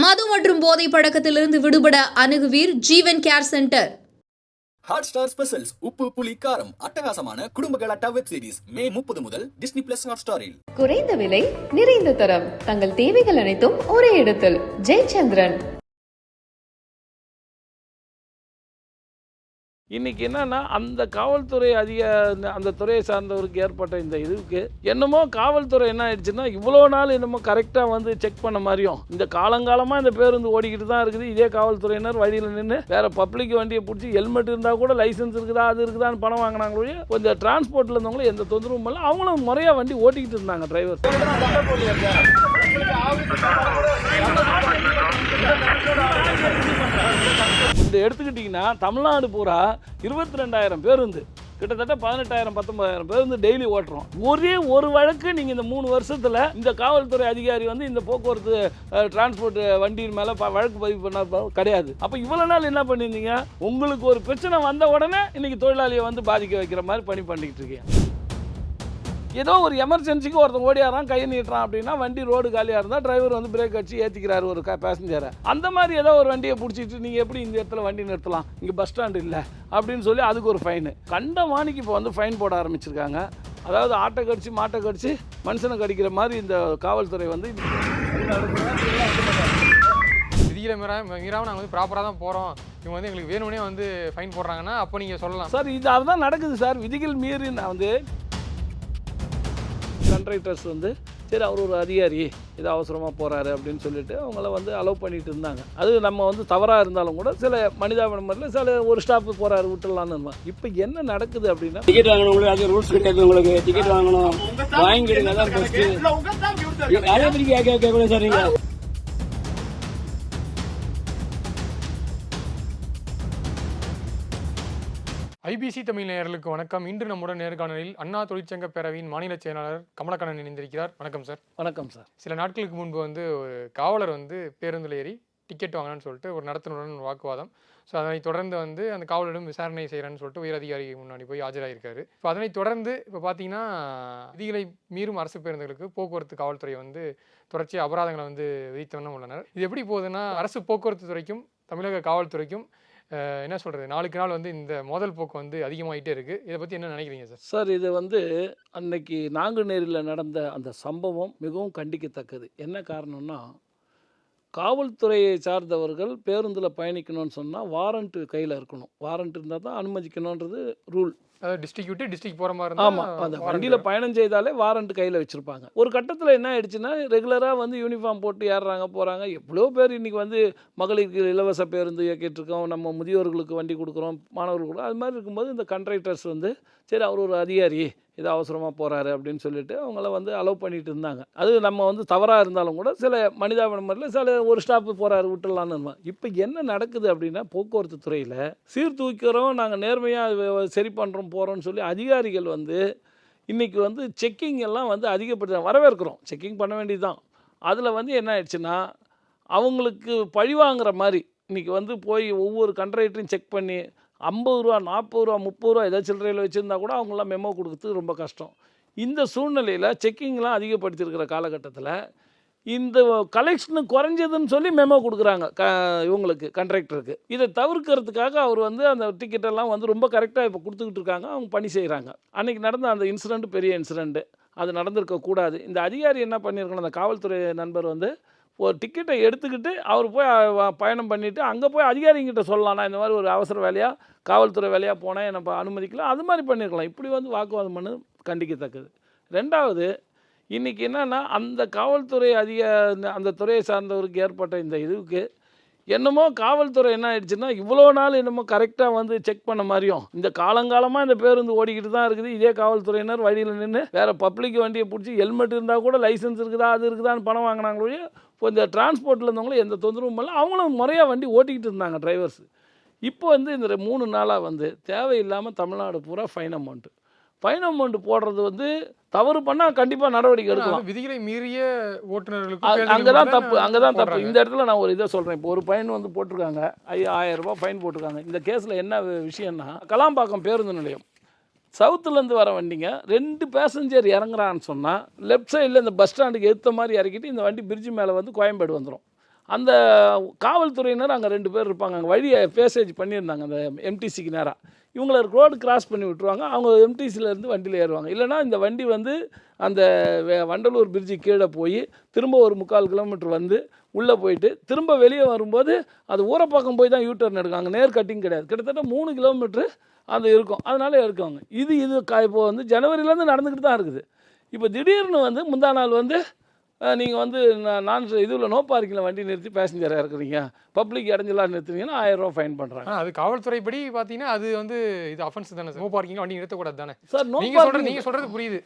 மது மற்றும் போதை பழக்கத்திலிருந்து விடுபட அணுகுவீர் Jeevan care centre. Hotstar specials உப்பு புளி காரம் அட்டகாசமான குடும்ப கலாட்டா வெப் சீரிஸ் மே 30 முதல் டிஸ்னி பிளஸ் ஹாட் ஸ்டாரில். குறைந்த விலை நிறைந்த தரம், தங்கள் தேவைகள் அனைத்தும் ஒரே இடத்தில். ஜெயச்சந்திரன். இன்றைக்கி என்னென்னா அந்த காவல்துறை அந்த துறையை சார்ந்தவருக்கு ஏற்பட்ட இந்த இதுக்கு என்னமோ காவல்துறை என்ன ஆயிடுச்சுன்னா இவ்வளோ நாள் என்னமோ கரெக்டாக வந்து செக் பண்ண மாதிரியும் இந்த காலங்காலமாக இந்த பேருந்து ஓடிக்கிட்டு தான் இருக்குது. இதே காவல்துறையினர் வழியில் நின்று வேறு பப்ளிக் வண்டியை பிடிச்சி ஹெல்மெட் இருந்தால் கூட லைசன்ஸ் இருக்குதா அது இருக்குதான்னு பணம் வாங்கினாங்களே கொஞ்சம் டிரான்ஸ்போர்ட்டில் இருந்தவங்களும் எந்த தொந்தரவும் இல்லை. அவங்களும் முறையாக வண்டி ஓட்டிக்கிட்டு இருந்தாங்க டிரைவர். இந்த எடுத்துக்கிட்டிங்கன்னா தமிழ்நாடு பூரா 22,000 பேருந்து, கிட்டத்தட்ட 18,000 19,000 பேருந்து டெய்லி ஓட்டுறோம். ஒரே ஒரு வழக்கு நீங்கள் இந்த 3 வருஷத்தில் இந்த காவல்துறை அதிகாரி வந்து இந்த போக்குவரத்து டிரான்ஸ்போர்ட் வண்டியின் மேலே வழக்கு பதிவு பண்ண கிடையாது. அப்போ இவ்வளோ நாள் என்ன பண்ணியிருந்தீங்க? உங்களுக்கு ஒரு பிரச்சனை வந்த உடனே இன்னைக்கு தொழிலாளியை வந்து பாதிக்க வைக்கிற மாதிரி பண்ணிக்கிட்டு இருக்கீங்க. ஏதோ ஒரு எமர்ஜென்சிக்கு ஒருத்தன் ஓடியாரான் கையை நீட்டுறான் அப்படின்னா வண்டி ரோடு காலியாக இருந்தால் டிரைவர் வந்து பிரேக் அடிச்சு ஏற்றிக்கிறாரு ஒரு பேசஞ்சரை. அந்த மாதிரி ஏதோ ஒரு வண்டியை பிடிச்சிட்டு நீங்கள் எப்படி இந்த இடத்துல வண்டி நிறுத்தலாம், இங்கே பஸ் ஸ்டாண்டு இல்லை அப்படின்னு சொல்லி அதுக்கு ஒரு ஃபைனு. கண்டமானிக்கு இப்போ வந்து ஃபைன் போட ஆரம்பிச்சிருக்காங்க. அதாவது ஆட்டை கடிச்சு மாட்டை கடிச்சு மனுஷனை கடிக்கிற மாதிரி இந்த காவல்துறை வந்து விதிகளை மீறாமல் நாங்கள் வந்து ப்ராப்பராக தான் போகிறோம், இவங்க வந்து எங்களுக்கு வேணும்னே வந்து ஃபைன் போடுறாங்கன்னா அப்போ நீங்கள் சொல்லலாம் சார். இது அதுதான் நடக்குது சார். விதிகள் மீறி நான் வந்து கண்ட்ராக்டர்ஸ் வந்து சரி அவர் ஒரு அதிகாரி ஏதோ அவசரமாக போகிறாரு அப்படின்னு சொல்லிட்டு அவங்கள வந்து அலோவ் பண்ணிட்டு இருந்தாங்க. அது நம்ம வந்து தவறாக இருந்தாலும் கூட சில மனிதாபிமானத்தில் சில ஒரு ஸ்டாப்பு போகிறாரு விட்டுடலான்னு. இப்போ என்ன நடக்குது அப்படின்னா டிக்கெட் வாங்கணும், அது ரூல்ஸ் கிடையாது. உங்களுக்கு டிக்கெட் வாங்கணும், வாங்கிடுங்க தான் ஃபஸ்ட்டு. அதே மாதிரி கேட்க சார் நீங்கள் ஐபிசி தமிழ் நேயர்களுக்கு வணக்கம். இன்று நம்முடன் நேர்காணலில் அண்ணா தொழிற்சங்க பேரவையின் மாநில செயலாளர் கமலக்கண்ணன் இணைந்திருக்கிறார். வணக்கம் சார். வணக்கம் சார். சில நாட்களுக்கு முன்பு வந்து ஒரு காவலர் வந்து பேருந்தில் ஏறி டிக்கெட் வாங்கணும்னு சொல்லிட்டு ஒரு நடத்துனருடன் வாக்குவாதம். ஸோ அதனை தொடர்ந்து வந்து அந்த காவலரிடம் விசாரணை செய்கிறேன்னு சொல்லிட்டு உயர் அதிகாரி முன்னாடி போய் ஆஜராகிருக்காரு. இப்போ அதனை தொடர்ந்து இப்போ பார்த்தீங்கன்னா விதிகளை மீறும் அரசு பேருந்துகளுக்கு போக்குவரத்து காவல்துறை வந்து தொடர்ச்சியாக அபராதங்களை வந்து விதித்த வண்ணம் உள்ளனர். இது எப்படி போகுதுன்னா அரசு போக்குவரத்து துறைக்கும் தமிழக காவல்துறைக்கும் என்ன சொல்கிறது, நாளுக்கு நாள் வந்து இந்த மோதல் போக்கு வந்து அதிகமாகிட்டே இருக்குது. இதை பற்றி என்ன நினைக்கிறீங்க சார்? சார், இது வந்து அன்னைக்கு நாங்குநேரியில் நடந்த அந்த சம்பவம் மிகவும் கண்டிக்கத்தக்கது. என்ன காரணம்னா காவல்துறையை சார்ந்தவர்கள் பேருந்தில் பயணிக்கணும்னு சொன்னால் வாரண்ட் கையில் இருக்கணும். வாரண்ட் இருந்தால் தான் அனுமதிக்கணுன்றது ரூல். அதாவது டிஸ்ட்ரிக்ட் விட்டு டிஸ்ட்ரிக்ட் போகிற மாதிரி. ஆமாம், அந்த வண்டியில் பயணம் செய்தாலே வாரண்ட் கையில் வச்சுருப்பாங்க. ஒரு கட்டத்தில் என்ன ஆயிடுச்சுன்னா ரெகுலராக வந்து யூனிஃபார்ம் போட்டு ஏறுறாங்க போகிறாங்க. எவ்வளோ பேர் இன்றைக்கி வந்து மகளிருக்கு இலவச பேருந்து இயக்கிட்டு இருக்கோம், நம்ம முதியோர்களுக்கு வண்டி கொடுக்குறோம், மாணவர்களுக்கு. அது மாதிரி இருக்கும்போது இந்த கண்ட்ராக்டர்ஸ் வந்து சரி அவர் ஒரு அதிகாரி ஏதோ அவசரமாக போகிறாரு அப்படின்னு சொல்லிட்டு அவங்கள வந்து அலோவ் பண்ணிட்டு இருந்தாங்க. அது நம்ம வந்து தவறாக இருந்தாலும் கூட சில மனிதாபிமானத்தில் சில ஒரு ஸ்டாப்பு போகிறாரு விட்டுடலான்னு. இப்போ என்ன நடக்குது அப்படின்னா போக்குவரத்து துறையில் சீர்தூக்கிறோம், நாங்கள் நேர்மையாக சரி பண்ணுறோம் போகிறோம்னு சொல்லி அதிகாரிகள் வந்து இன்றைக்கி வந்து செக்கிங் எல்லாம் வந்து அதிகப்படுத்த வரவேற்கிறோம். செக்கிங் பண்ண வேண்டியது தான். அதில் வந்து என்ன ஆயிடுச்சுன்னா அவங்களுக்கு பழிவாங்கிற மாதிரி இன்றைக்கி வந்து போய் ஒவ்வொரு கண்ட்ராக்டரையும் செக் பண்ணி 50 ரூபா 40 ரூபா 30 ரூபா ஏதாவது சில்லறையில் வச்சுருந்தா கூட அவங்களாம் மெமோ கொடுக்குறது ரொம்ப கஷ்டம். இந்த சூழ்நிலையில் செக்கிங்லாம் அதிகப்படுத்தியிருக்கிற காலகட்டத்தில் இந்த கலெக்ஷனு குறைஞ்சதுன்னு சொல்லி மெமோ கொடுக்குறாங்க இவங்களுக்கு கண்ட்ராக்டருக்கு. இதை தவிர்க்கிறதுக்காக அவர் வந்து அந்த டிக்கெட்டெல்லாம் வந்து ரொம்ப கரெக்டாக இப்போ கொடுத்துக்கிட்டு இருக்காங்க, அவங்க பணி செய்கிறாங்க. அன்றைக்கி நடந்த அந்த இன்சிடெண்ட் பெரிய இன்சிடெண்ட்டு, அது நடந்திருக்கக்கூடாது. இந்த அதிகாரி என்ன பண்ணியிருக்கணும், அந்த காவல்துறை நண்பர் வந்து ஒரு டிக்கெட்டை எடுத்துக்கிட்டு அவர் போய் பயணம் பண்ணிவிட்டு அங்கே போய் அதிகாரிங்கிட்ட சொல்லலாம், நான் இந்த மாதிரி ஒரு அவசர வேலையாக காவல்துறை வேலையாக போனேன் என்னை அனுமதிக்கலாம், அது மாதிரி பண்ணியிருக்கலாம். இப்படி வந்து வாக்குவாதம் பண்ணு கண்டிக்கத்தக்கது. ரெண்டாவது, இன்றைக்கி என்னென்னா அந்த காவல்துறை அந்த துறையை சார்ந்தவருக்கு ஏற்பட்ட இந்த இதுக்கு என்னமோ காவல்துறை என்ன ஆயிடுச்சுன்னா இவ்வளோ நாள் என்னமோ கரெக்டாக வந்து செக் பண்ண மாதிரியும் இந்த காலங்காலமாக இந்த பேருந்து ஓடிக்கிட்டு தான் இருக்குது. இதே காவல்துறையினர் வழியில் நின்று வேறு பப்ளிக் வண்டியை பிடிச்சி ஹெல்மெட் இருந்தால் கூட லைசன்ஸ் இருக்குதா அது இருக்குதான்னு பணம் வாங்கினாங்களே இப்போ இந்த டிரான்ஸ்போர்ட்டில் இருந்தவங்களும் எந்த தொந்தரவும் இல்லை. அவங்களும் முறையாக வண்டி ஓட்டிக்கிட்டு இருந்தாங்க டிரைவர்ஸ். இப்போ வந்து இந்த 3 நாளாக வந்து தேவையில்லாமல் தமிழ்நாடு பூரா ஃபைன் அமௌண்ட் போடுறது வந்து தவறு பண்ணால் கண்டிப்பாக நடவடிக்கை எடுக்கலாம். விதிகளை மீறிய ஓட்டுநர்களுக்கு அங்கே தான் தப்பு. இந்த இடத்துல நான் ஒரு இதை சொல்கிறேன். இப்போ ஒரு ஃபைன் வந்து போட்டிருக்காங்க, 5000 ரூபாய் ஃபைன் போட்டிருக்காங்க. இந்த கேஸில் என்ன விஷயம்னா கலாம்பாக்கம் பேருந்து நிலையம் சவுத்துலேருந்து வர வண்டிங்க 2 பேசஞ்சர் இறங்குறான்னு சொன்னால் லெஃப்ட் சைடில் இந்த பஸ் ஸ்டாண்டுக்கு எடுத்த மாதிரி இறக்கிட்டு இந்த வண்டி பிரிட்ஜு மேலே வந்து கோயம்பேடு வந்துடும். அந்த காவல்துறையினர் அங்கே 2 பேர் இருப்பாங்க. அங்கே வழியை பேசேஜ் பண்ணியிருந்தாங்க அந்த எம்டிசிக்கு நேராக. இவங்கள ரோடு கிராஸ் பண்ணி விட்டுருவாங்க. அவங்க எம்டிசியிலேருந்து வண்டியில் ஏறுவாங்க. இல்லைனா இந்த வண்டி வந்து அந்த வண்டலூர் பிரிட்ஜு கீழே போய் திரும்ப ஒரு 3/4 கிலோமீட்டர் வந்து உள்ளே போயிட்டு திரும்ப வெளியே வரும்போது அது ஊரப்பாக்கம் போய் தான் யூட்டர்ன் எடுக்காங்க. நேர் கட்டிங் கிடையாது. கிட்டத்தட்ட 3 கிலோமீட்ரு அது இருக்கும். அதனால எடுக்குவாங்க. இப்போ வந்து ஜனவரியிலேருந்து நடந்துக்கிட்டு தான் இருக்குது. இப்போ திடீர்னு வந்து முந்தா நாள் வந்து நீங்கள் வந்து நான் இதில் நோ பார்க்கிங்கில் வண்டி நிறுத்தி பேசஞ்சரை இறக்குறீங்க, பப்ளிக் இடைஞ்சலாக நிறுத்துறீங்கன்னா 1000 ரூபா ஃபைன் பண்ணுறாங்க. அது காவல்துறை படி பார்த்தீங்கன்னா அது வந்து இது அஃபென்ஸ் தானே சார். நோ பார்க்கிங் வண்டி நிறுத்தக்கூடாது தானே சார். நீங்க சொல்றது புரியுது.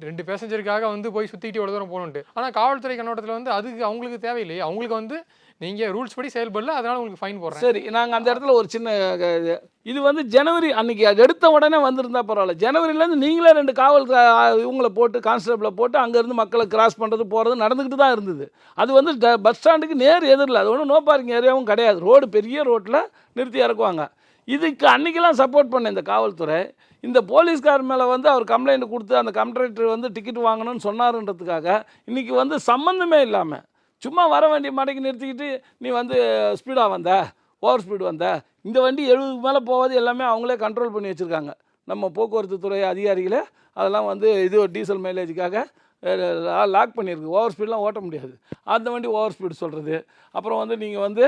2 பேசஞ்சருக்காக வந்து போய் சுற்றிட்டு எவ்வளோ தூரம் போகணுன்ட்டு. ஆனால் காவல்துறை கண்ணோட்டத்தில் வந்து அதுக்கு அவங்களுக்கு தேவையில்லையே. அவங்களுக்கு வந்து நீங்கள் ரூல்ஸ் படி செயல்படல, அதனால உங்களுக்கு ஃபைன் போடுறேன். சரி, நாங்கள் அந்த இடத்துல ஒரு சின்ன இது வந்து ஜனவரி அன்னைக்கு அது எடுத்த உடனே வந்திருந்தா பரவாயில்ல. ஜனவரியிலேருந்து நீங்களே 2 காவல் இவங்களை போட்டு கான்ஸ்டபிளை போட்டு அங்கேருந்து மக்களை கிராஸ் பண்ணுறது போகிறது நடந்துக்கிட்டு தான் இருந்தது. அது வந்து பஸ் ஸ்டாண்டுக்கு நேர் எதிரில், அது ஒன்றும் நோ பார்க்கிங் ஏரியாவும் கிடையாது. ரோடு பெரிய ரோட்டில் நிறுத்தி இறக்குவாங்க. இதுக்கு அன்றைக்கெல்லாம் சப்போர்ட் பண்ண இந்த காவல்துறை இந்த போலீஸ்கார் மேலே வந்து அவர் கம்ப்ளைண்ட் கொடுத்து அந்த கண்ட்ராக்டர் வந்து டிக்கெட் வாங்கணும்னு சொன்னாருன்றதுக்காக இன்றைக்கி வந்து சம்மந்தமே இல்லாமல் சும்மா வர வண்டி மடக்கி நிறுத்திக்கிட்டு நீ வந்து ஸ்பீடாக வந்த, ஓவர் ஸ்பீடு வந்த, இந்த வண்டி 70 மேலே போவது எல்லாமே அவங்களே கண்ட்ரோல் பண்ணி வச்சுருக்காங்க. நம்ம போக்குவரத்து துறை அதிகாரிகளே அதெல்லாம் வந்து இது டீசல் மைலேஜுக்காக லாக் பண்ணியிருக்கு. ஓவர் ஸ்பீடெலாம் ஓட்ட முடியாது. அந்த வண்டி ஓவர் ஸ்பீடு சொல்கிறது. அப்புறம் வந்து நீங்கள் வந்து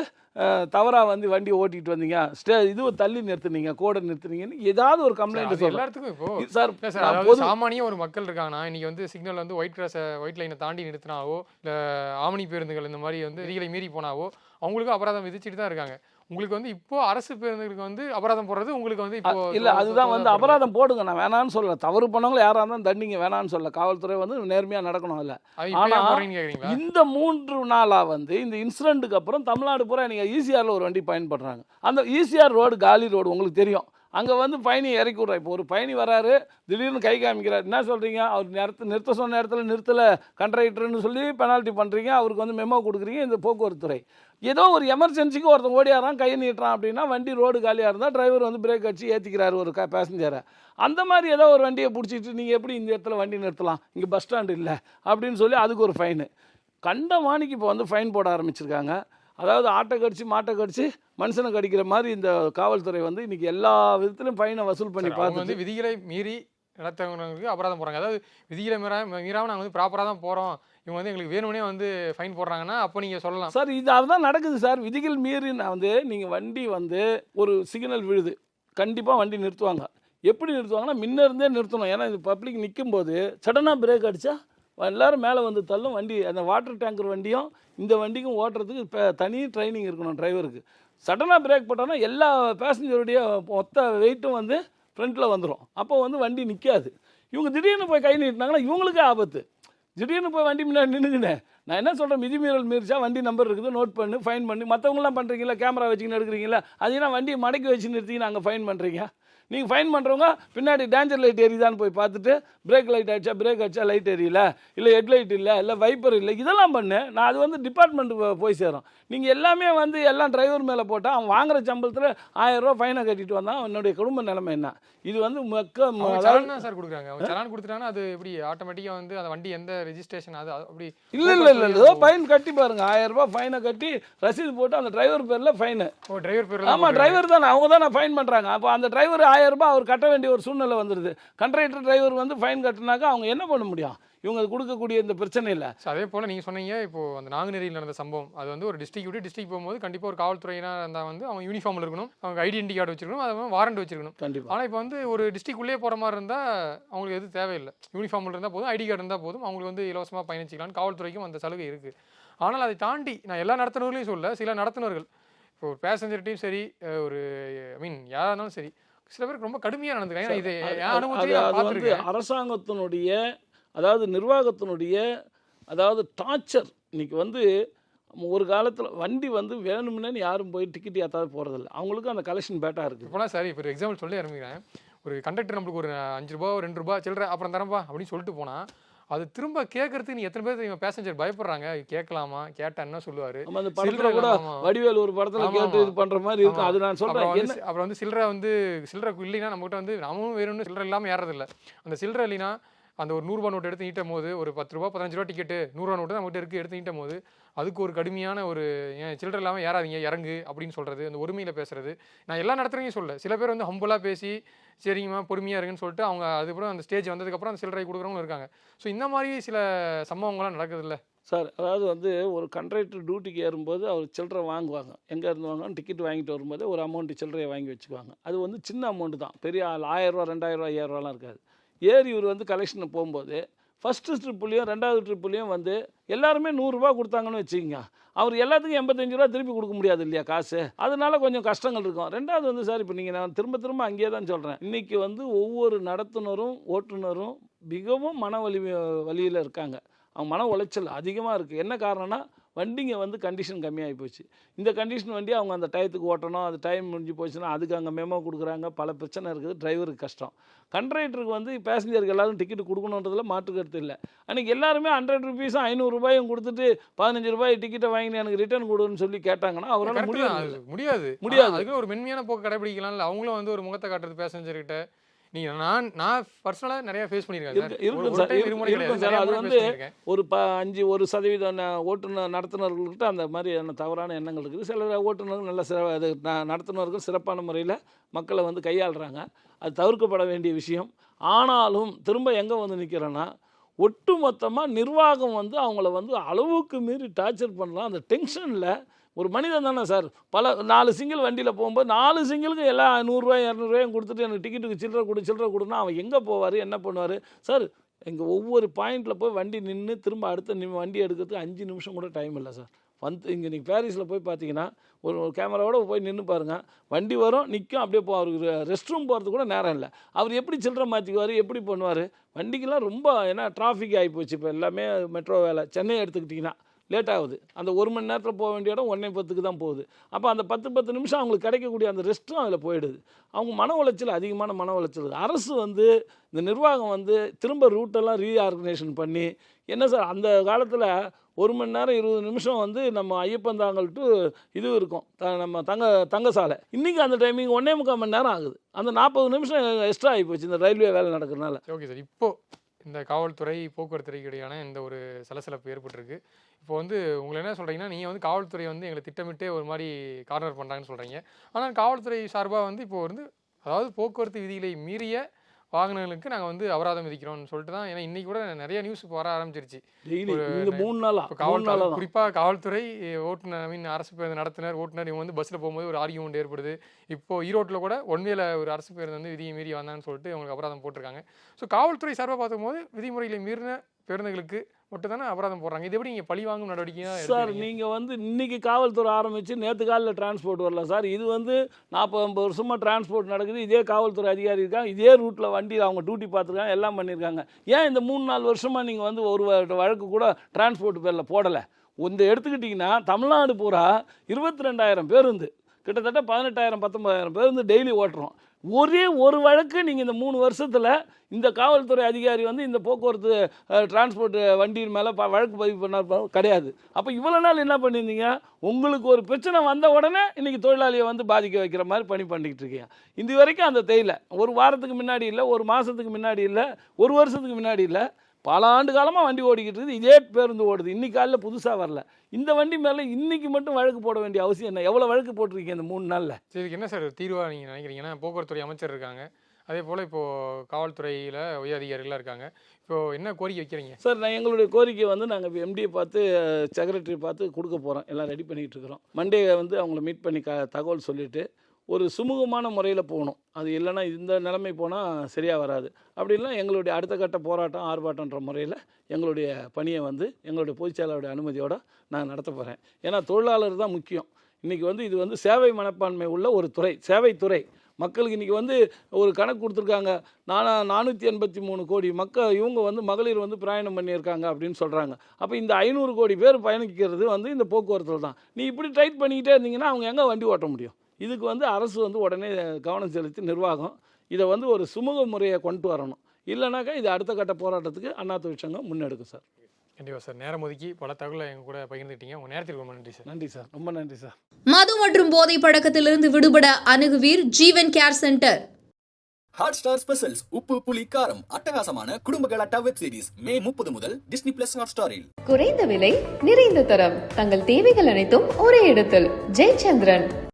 தவறாக வந்து வண்டி ஓட்டிகிட்டு வந்தீங்க, இது தள்ளி நிறுத்துனீங்க, கோடை நிறுத்துனீங்கன்னு ஏதாவது ஒரு கம்ப்ளைண்ட் சொல்லுங்கள். எல்லாத்துக்கும் இப்போ சார் சாமானிய ஒரு மக்கள் இருக்காங்கன்னா இன்னைக்கு வந்து சிக்னல் வந்து ஒயிட் லைனை தாண்டி நிறுத்தினாவோ இல்லை ஆமணி பேருந்துகள் இந்த மாதிரி வந்து விதிகளை மீறி போனாவோ அவங்களுக்கும் அபராதம் விதிச்சுட்டு தான் இருக்காங்க. உங்களுக்கு வந்து இப்போ அரசு பேருந்துகளுக்கு வந்து அபராதம் போடுறது உங்களுக்கு வந்து இப்போ இல்லை, அதுதான் வந்து அபராதம் போடுங்க, நான் வேணான்னு சொல்லல. தவறு பண்ணவங்களும் யாராக இருந்தாலும் தண்டிங்க, வேணான்னு சொல்லல. காவல்துறை வந்து நேர்மையாக நடக்கணும். இல்லை, ஆனால் இந்த 3 நாளாக வந்து இந்த இன்சிடென்ட்டுக்கு அப்புறம் தமிழ்நாடு பூரா நீங்கள் ஈசிஆரில் ஒரு வண்டி பயன்படுறாங்க. அந்த ஈசிஆர் ரோடு காலி ரோடு உங்களுக்கு தெரியும். அங்கே வந்து பயணி இறக்கி விட்றா. இப்போ ஒரு பயணி வராரு, திடீர்னு கை காமிக்கிறார். என்ன சொல்கிறீங்க, அவர் நிறுத்த சொன்ன நேரத்தில் நிறுத்தலை கண்ட்ராக்டர்னு சொல்லி பெனால்ட்டி பண்ணுறீங்க. அவருக்கு வந்து மெமோ கொடுக்குறீங்க. இந்த போக்குவரத்துறை ஏதோ ஒரு எமர்ஜென்சிக்கு ஒருத்தன் ஓடியாரான், கை நீட்டுறான் அப்படின்னா வண்டி ரோடு காலியாக இருந்தால் டிரைவர் வந்து பிரேக் அடிச்சு ஏற்றிக்கிறாரு ஒரு பேசஞ்சரை. அந்த மாதிரி ஏதோ ஒரு வண்டியை பிடிச்சிட்டு நீங்கள் எப்படி இந்த இடத்துல வண்டி நிறுத்தலாம், இங்கே பஸ் ஸ்டாண்டு இல்லை அப்படின்னு சொல்லி அதுக்கு ஒரு ஃபைனு. கண்டமானிக்கு இப்போ வந்து ஃபைன் போட ஆரம்பிச்சிருக்காங்க. அதாவது ஆட்டை கடிச்சு மாட்டை கடிச்சு மனுஷனை கடிக்கிற மாதிரி இந்த காவல்துறை வந்து இன்னைக்கு எல்லா விதத்திலும் ஃபைனை வசூல் பண்ணி பார்த்து வந்து விதிகளை மீறி நடத்தவங்களுக்கு அபராதம் போடுறாங்க. அதாவது விதிகளை மீறாமல் நாங்கள் வந்து ப்ராப்பராக தான் போகிறோம், இவங்க வந்து எங்களுக்கு வேணும்னே வந்து ஃபைன் போடுறாங்கன்னா அப்போ நீங்கள் சொல்லலாம். சார், இது அதுதான் நடக்குது சார். விதிகள் மீறி வந்து நீங்கள் வண்டி வந்து ஒரு சிக்னல் விழுது, கண்டிப்பாக வண்டி நிறுத்துவாங்க. எப்படி நிறுத்துவாங்கன்னா முன்ன இருந்தே நிறுத்தணும். ஏன்னா இது பப்ளிக் நிற்கும் போது சடனாக பிரேக் அடித்தா எல்லோரும் மேலே வந்து தள்ளும். வண்டி அந்த வாட்டர் டேங்கர் வண்டியும் இந்த வண்டிக்கும் ஓட்டுறதுக்கு இப்போ தனி ட்ரைனிங் இருக்கணும் டிரைவருக்கு. சடனாக பிரேக் போட்டோன்னா எல்லா பேசஞ்சருடைய மொத்த வெயிட்டும் வந்து ஃப்ரண்ட்டில் வந்துடும். அப்போ வந்து வண்டி நிற்காது. இவங்க திடீர்னு போய் கை நீட்டினாங்கன்னா இவங்களுக்கே ஆபத்து. திடீர்னு போய் வண்டி முன்னாடி நின்றுக்கினேன். நான் என்ன சொல்கிறேன், விதிமீறல் மீறிச்சா வண்டி நம்பர் இருக்குது, நோட் பண்ணி ஃபைன் பண்ணி. மற்றவங்களாம் பண்ணுறீங்களா, கேமரா வச்சுக்கின்னு எடுக்கிறீங்களா, அதுனா வண்டியை மடக்கி வச்சு நிறுத்திக்கின்னு அங்கே ஃபைன் பண்ணுறீங்க. நீங்கள் ஃபைன் பண்ணுறவங்க பின்னாடி டேஞ்சர் லைட் எரியுதான்னு போய் பார்த்துட்டு பிரேக் லைட் ஆகிடுச்சா, பிரேக் அடிச்சா லைட் எரியல, இல்லை ஹெட்லைட் இல்லை வைப்பர் இல்லை, இதெல்லாம் பண்ணு. நான் அது வந்து டிபார்ட்மெண்ட்டுக்கு போய் சேரும். நீங்கள் எல்லாமே வந்து எல்லாம் டிரைவர் மேலே போட்டால் அவன் வாங்குற சம்பளத்தில் 1000 ரூபா ஃபைனை கட்டிட்டு வந்தான். என்னுடைய குடும்ப நிலைமை என்ன? இது வந்து சார் கொடுக்குறாங்க. சலான் கொடுத்துட்டாங்கன்னா அது எப்படி ஆட்டோமேட்டிக்காக வந்து அந்த வண்டி எந்த ரெஜிஸ்ட்ரேஷன் அது அப்படி இல்லை ஏதோ ஃபைன் கட்டி பாருங்க. 1000 ரூபா ஃபைனை கட்டி ரசீது போட்டு அந்த டிரைவர் பேரில் ஃபைனு. டிரைவர் பேர்? ஆமாம், டிரைவர் தானே, அவங்க தானே ஃபைன் பண்ணுறாங்க. அப்போ அந்த டிரைவர் 1000 ரூபாய் அவர் கட்ட வேண்டிய ஒரு சூழ்நிலை வந்துடுது. கண்ட்ராக்டர் டிரைவர் வந்து ஃபைன் கட்டினாக்கா அவங்க என்ன பண்ண முடியும்? இவங்க கொடுக்கக்கூடிய இந்த பிரச்சனை இல்லை. அதே போல் நீங்கள் சொன்னீங்க இப்போ அந்த நாங்குநேரியில் நடந்த சம்பவம், அது வந்து ஒரு டிஸ்ட்ரிக்ட் விட்டு டிஸ்ட்ரிக்ட் போகும்போது கண்டிப்பாக ஒரு காவல்துறையினர் இருந்தால் வந்து அவங்க யூனிஃபார்மில் இருக்கணும், அவங்க ஐடென்டி கார்டு வச்சிருக்கணும், அதை வாரண்ட் வச்சிருக்கணும். கண்டிப்பாக. ஆனால் இப்போ வந்து ஒரு டிஸ்ட்ரிக்ட் உள்ளே போகிற மாதிரி இருந்தால் அவங்களுக்கு எதுவும் தேவையில்லை. யூனிஃபார்மில் இருந்தால் போதும், ஐடி கார்டு இருந்தால் போதும், அவங்களுக்கு வந்து இலவசமாக பயணிச்சிக்கலாம். காவல்துறைக்கும் அந்த சலுகை இருக்குது. ஆனால் அதை தாண்டி நான் எல்லா நடத்துனர்களையும் சொல்ல, சில நடத்துனர்கள் இப்போ ஒரு பேசஞ்சர்கிட்டையும் சரி, ஒரு யாராக இருந்தாலும் சரி, சில பேருக்கு ரொம்ப கடுமையாக நடந்துக்கிறாங்க. இது அனுபவத்தில் அரசாங்கத்தினுடைய அதாவது நிர்வாகத்தினுடைய அதாவது டார்ச்சர். இன்னைக்கு வந்து ஒரு காலத்தில் வண்டி வந்து வேணும்னு யாரும் போய் டிக்கெட் ஏற்றாவது போகிறதில்ல. அவங்களுக்கும் அந்த கலெக்ஷன் பேட்டாக இருக்குது. இப்போலாம் சரி, இப்போ எக்ஸாம்பிள் சொல்லி ஆரம்பிக்கிறேன். ஒரு கண்டக்டர் நம்மளுக்கு ஒரு 5 ரூபா 2 ரூபா சில்லற அப்புறம் தரம்பா அப்படின்னு சொல்லிட்டு போனால் அது திரும்ப கேட்கறதுக்கு நீ எத்தனை பேர் பேசஞ்சர் பயப்படுறாங்க, கேட்கலாமா, கேட்டா என்ன சொல்லுவாரு. அந்த படத்துல கூட வடிவேல் ஒரு படத்துல கேட்டு இது பண்ற மாதிரி இருக்கும். அது நான் சொல்றேன். அப்புறம் வந்து சில்லறை இல்லைன்னா நம்மகிட்ட வந்து நாமும் வேணும்னு சில்லறை இல்லாமல் ஏறதில்லை. அந்த சில்லறை இல்லைன்னா அந்த ஒரு 100 ரூபா நோட்டு எடுத்து நீட்டும் போது ஒரு 10 ரூபா 15 ரூபா டிக்கெட்டு 100 ரூபா நோட்டு நம்மகிட்ட எடுத்து நீட்டும் போது அதுக்கு ஒரு கடுமையான ஒரு ஏன் சில்லறை இல்லாமல் ஏறாதீங்க இறங்கு அப்படின்னு சொல்கிறது, அந்த ஒருமையில் பேசுறது. நான் எல்லா நடத்துகிறீங்க சொல்ல, சில பேர் வந்து ஹம்பலாக பேசி சரிங்கம்மா பொறுமையாக இருங்கன்னு சொல்லிட்டு அவங்க அதுக்கப்புறம் அந்த ஸ்டேஜ் வந்ததுக்கப்புறம் அந்த சில்லறை கொடுக்குறவங்களும் இருக்காங்க. ஸோ இந்த மாதிரி சில சம்பவங்கள்லாம் நடக்குதுல்ல சார். அதாவது வந்து ஒரு கண்ட்ராக்டர் டியூட்டிக்கு ஏறும்போது அவர் சில்லறை வாங்குவாங்க. எங்கே இருந்து வாங்க டிக்கெட் வாங்கிட்டு வரும்போது ஒரு அமௌண்ட்டு சில்லறையை வாங்கி வச்சுக்குவாங்க. அது வந்து சின்ன அமௌண்ட்டு தான், பெரிய 1000 ரூபா 2000 ரூபா 5000 ரூபாலாம் இருக்காது. ஏறி இவர் வந்து கலெக்ஷன் போகும்போது ஃபஸ்ட்டு ட்ரிப்புலையும் 2வது ட்ரிப்புலையும் வந்து எல்லாருமே 100 ரூபா கொடுத்தாங்கன்னு வச்சுக்கோங்க, அவர் எல்லாத்துக்கும் 85 ரூபா திருப்பி கொடுக்க முடியாது இல்லையா காசு. அதனால கொஞ்சம் கஷ்டங்கள் இருக்கும். 2வது வந்து சார், இப்போ நீங்கள் நான் திரும்ப அங்கேயே தான் சொல்கிறேன், இன்றைக்கி வந்து ஒவ்வொரு நடத்துனரும் ஓட்டுநரும் மிகவும் வலியில் இருக்காங்க. அவங்க மன உளைச்சல் அதிகமாக இருக்குது. என்ன காரணம்னா வண்டிங்க வந்து கண்டிஷன் கம்மியாகி போச்சு. இந்த கண்டிஷன் வண்டி அவங்க அந்த டயத்துக்கு ஓட்டணும், அது டைம் முடிஞ்சு போச்சுன்னா அதுக்கு அங்கே மெமோ கொடுக்குறாங்க, பல பிரச்சனை இருக்குது. டிரைவருக்கு கஷ்டம். கண்ட்ராக்டருக்கு வந்து பேசஞ்சருக்கு எல்லாரும் டிக்கெட் கொடுக்கணுன்றதுல மாற்று கருத்து இல்லை. அன்றைக்கி எல்லாருமே 100 ருபீஸும் 500 ரூபாயும் கொடுத்துட்டு 15 ரூபாய் டிக்கெட்டை வாங்கி எனக்கு ரிட்டர்ன் கொடுன்னு சொல்லி கேட்டாங்கன்னா அவரால் முடியாது. அதுக்கு ஒரு மென்மையான போக்கு கடைபிடிக்கலாம்ல. அவங்களும் வந்து ஒரு முகத்தை காட்டுறது பேசஞ்சர்கிட்ட. நீங்கள் நான் பர்சனலாக நிறைய ஃபேஸ் பண்ணியிருக்கேன். அது வந்து ஒரு 1% ஓட்டுநர் நடத்துனர்கள்கிட்ட அந்த மாதிரியான தவறான எண்ணங்கள் இருக்குது. சில ஓட்டுநர்கள் நல்ல நடத்துனர்கள் சிறப்பான முறையில் மக்களை வந்து கையாளுறாங்க. அது தவிர்க்கப்பட வேண்டிய விஷயம். ஆனாலும் திரும்ப எங்கே வந்து நிற்கிறேன்னா, ஒட்டு மொத்தமாக நிர்வாகம் வந்து அவங்கள வந்து அளவுக்கு மீறி டார்ச்சர் பண்ணலாம். அந்த டென்ஷனில் ஒரு மனிதன் தானே சார், 4 சிங்கிள் வண்டியில் போகும்போது 4 சிங்கிளுக்கு எல்லாம் 100 ரூபாய் 200 ரூபாயும் கொடுத்துட்டு எனக்கு டிக்கெட்டுக்கு சில்லறை கொடுன்னா அவன் எங்கே போவார், என்ன பண்ணுவார் சார்? இங்கே ஒவ்வொரு பாயிண்டில் போய் வண்டி நின்று திரும்ப அடுத்த வண்டி எடுக்கிறதுக்கு 5 நிமிஷம் கூட டைம் இல்லை சார். இங்கே நீங்கள் பாரிஸில் போய் பார்த்தீங்கன்னா ஒரு கேமராவோட போய் நின்று பாருங்கள், வண்டி வரும் நிற்கும், அப்படியே அவருக்கு ரெஸ்ட் ரூம் போகிறதுக்கு கூட நேரம் இல்லை. அவர் எப்படி சில்லறை மாற்றிக்குவார், எப்படி பண்ணுவார்? வண்டிக்கெல்லாம் ரொம்ப ஏன்னா டிராஃபிக் ஆகி போச்சு. இப்போ எல்லாமே மெட்ரோ வேலை. சென்னை எடுத்துக்கிட்டிங்கன்னா லேட் ஆகுது. அந்த 1 மணி நேரத்தில் போக வேண்டிய இடம் 1:10க்கு தான் போகுது. அப்போ அந்த 10 நிமிஷம் அவங்களுக்கு கிடைக்கக்கூடிய அந்த ரெஸ்ட்டும் அதில் போயிடுது. அவங்க மன உளைச்சல், அதிகமான மன உளைச்சல். அரசு வந்து இந்த நிர்வாகம் வந்து திரும்ப ரூட்டெல்லாம் ரீஆர்கனைசேஷன் பண்ணி, என்ன சார் அந்த காலத்தில் 1 மணி நேரம் 20 நிமிஷம் வந்து நம்ம ஐயப்பந்தாங்கல் டு இது இருக்கும் நம்ம தங்கசாலை. இன்றைக்கி அந்த டைமிங் 1.25 மணி நேரம் ஆகுது. அந்த 40 நிமிஷம் எக்ஸ்ட்ரா ஆகி போச்சு இந்த ரயில்வே வேலை நடக்கிறதுனால. ஓகே சார், இப்போது இந்த காவல்துறை போக்குவரத்துறை இடையான இந்த ஒரு சலசலப்பு ஏற்பட்டிருக்கு. இப்போ வந்து உங்களை என்ன சொல்கிறீங்கன்னா, நீங்கள் வந்து காவல்துறை வந்து எங்களை திட்டமிட்டே ஒரு மாதிரி கார்னர் பண்ணுறாங்கன்னு சொல்கிறீங்க. ஆனால் காவல்துறை சார்பாக வந்து இப்போ வந்து அதாவது போக்குவரத்து விதிகளை மீறிய வாகனங்களுக்கு நாங்கள் வந்து அபராதம் விதிக்கிறோம்னு சொல்லிட்டு தான். ஏன்னா இன்றைக்கி கூட நிறைய நியூஸ் வர ஆரம்பிச்சிருச்சு. குறிப்பாக காவல்துறை ஓட்டுநர் அரசு பேருந்து நடத்துனர் ஓட்டுநர் இவங்க வந்து பஸ்ஸில் போகும்போது ஒரு ஆர்கியூமெண்ட் ஏற்படுது. இப்போது ஈரோட்டில் கூட ஒன்வேல ஒரு அரசு பேருந்து வந்து விதியை மீறி வந்தாங்கன்னு சொல்லிட்டு அவங்களுக்கு அபராதம் போட்டிருக்காங்க. ஸோ காவல்துறை சார்பாக பார்க்கும்போது விதிமுறைகளை மீறின பேருந்துகளுக்கு மட்டும் தானே அபராதம் போடுறாங்க. இது எப்படி நீங்கள் பழி வாங்கும் நடவடிக்கையாக சார்? நீங்கள் வந்து இன்றைக்கி காவல்துறை ஆரம்பித்து நேற்று காலையில் டிரான்ஸ்போர்ட் வரல சார். இது வந்து 40-50 வருஷமாக டிரான்ஸ்போர்ட் நடக்குது. இதே காவல்துறை அதிகாரி இருக்காங்க, இதே ரூட்டில் வண்டியில் அவங்க டியூட்டி பார்த்துருக்காங்க, எல்லாம் பண்ணியிருக்காங்க. ஏன் இந்த 3-4 வருஷமாக நீங்கள் வந்து ஒரு வழக்கு கூட டிரான்ஸ்போர்ட் பேரில் போடலை? இந்த எடுத்துக்கிட்டிங்கன்னா தமிழ்நாடு பூரா 22,000 பேருந்து, கிட்டத்தட்ட 18,000-19,000 பேருந்து டெய்லி ஓட்டுறோம். ஒரே ஒரு வழக்கு நீங்கள் இந்த 3 வருஷத்தில் இந்த காவல்துறை அதிகாரி வந்து இந்த போக்குவரத்து டிரான்ஸ்போர்ட் வண்டியின் மேலே வழக்கு பதிவு பண்ண கிடையாது. அப்போ இவ்வளோ நாள் என்ன பண்ணியிருந்தீங்க? உங்களுக்கு ஒரு பிரச்சனை வந்த உடனே இன்றைக்கி தொழிலாளியை வந்து பாதிக்க வைக்கிற மாதிரி பண்ணிக்கிட்டு இருக்கீங்க. இது வரைக்கும் அந்த தேயிலை ஒரு வாரத்துக்கு முன்னாடி இல்லை, ஒரு மாதத்துக்கு முன்னாடி இல்லை, ஒரு வருஷத்துக்கு முன்னாடி இல்லை, பல ஆண்டு காலமாக வண்டி ஓடிக்கிட்டு இருக்குது. இதே பேருந்து ஓடுது. இன்றைக்கி காலையில் புதுசாக வரல. இந்த வண்டி மேலே இன்றைக்கி மட்டும் வழக்கு போட வேண்டிய அவசியம் என்ன? எவ்வளோ வழக்கு போட்டிருக்கீங்க இந்த 3 நாளில்? சரி, இதுக்கு என்ன சார் தீர்வாக நீங்கள் நினைக்கிறீங்கன்னா? போக்குவரத்துறை அமைச்சர் இருக்காங்க, அதே போல் இப்போது காவல்துறையில் உயர் அதிகாரிகளாக இருக்காங்க. இப்போது என்ன கோரிக்கை வைக்கிறீங்க சார்? எங்களுடைய கோரிக்கை வந்து நாங்கள் இப்போ எம்டியை பார்த்து செக்ரட்டரி பார்த்து கொடுக்க போகிறோம். எல்லாம் ரெடி பண்ணிகிட்டு இருக்கிறோம். மண்டே வந்து அவங்கள மீட் பண்ணி தகவல் சொல்லிவிட்டு ஒரு சுமூகமான முறையில் போகணும். அது இல்லைன்னா இந்த நிலைமை போனால் சரியாக வராது. அப்படின்னா எங்களுடைய அடுத்த கட்ட போராட்டம் ஆர்ப்பாட்டன்ற முறையில் எங்களுடைய பணியை வந்து எங்களுடைய பொதுச் செயலாளருடைய அனுமதியோடு நான் நடத்த போகிறேன். ஏன்னா தொழிலாளர் தான் முக்கியம். இன்றைக்கி வந்து இது வந்து சேவை மனப்பான்மை உள்ள ஒரு துறை, சேவைத்துறை. மக்களுக்கு இன்றைக்கி வந்து ஒரு கணக்கு கொடுத்துருக்காங்க, 483 கோடி இவங்க வந்து மகளிர் வந்து பிரயாணம் பண்ணியிருக்காங்க அப்படின்னு சொல்கிறாங்க. அப்போ இந்த 500 கோடி பேர் பயணிக்கிறது வந்து இந்த போக்குவரத்தில் தான். நீ இப்படி டைட் பண்ணிக்கிட்டே இருந்தீங்கன்னா அவங்க எங்கே வண்டி ஓட்ட முடியும்? இதுக்கு வந்து அரசு வந்து உடனே கவனம் செலுத்தி நிர்வாகம் இதை வந்து ஒரு சுமூக முறையை கொண்டு வரணும். இல்லைனாக்கா இது அடுத்த கட்ட போராட்டத்துக்கு அண்ணா தொழிற்சங்கம் முன்னெடுக்கும் சார். கண்டிப்பாக சார். நேரம் ஒதுக்கி பல தகவலை எங்கள் கூட பகிர்ந்துக்கிட்டீங்க. உங்கள் நேரத்திற்கு ரொம்ப நன்றி சார். நன்றி சார், ரொம்ப நன்றி சார். மது மற்றும் போதை பழக்கத்திலிருந்து விடுபட அணுகுவீர் Jeevan care centre. Hotstar specials உப்பு புளி காரம் அட்டகாசமான குடும்ப கலாட்டா வெப் சீரிஸ் மே 30 முதல் டிஸ்னி பிளஸ் ஹாட் ஸ்டாரில். குறைந்த விலை நிறைந்த தரம் தங்கள் தேவைகள் அனைத்தும் ஒரே இடத்தில் ஜெயச்சந்திரன்.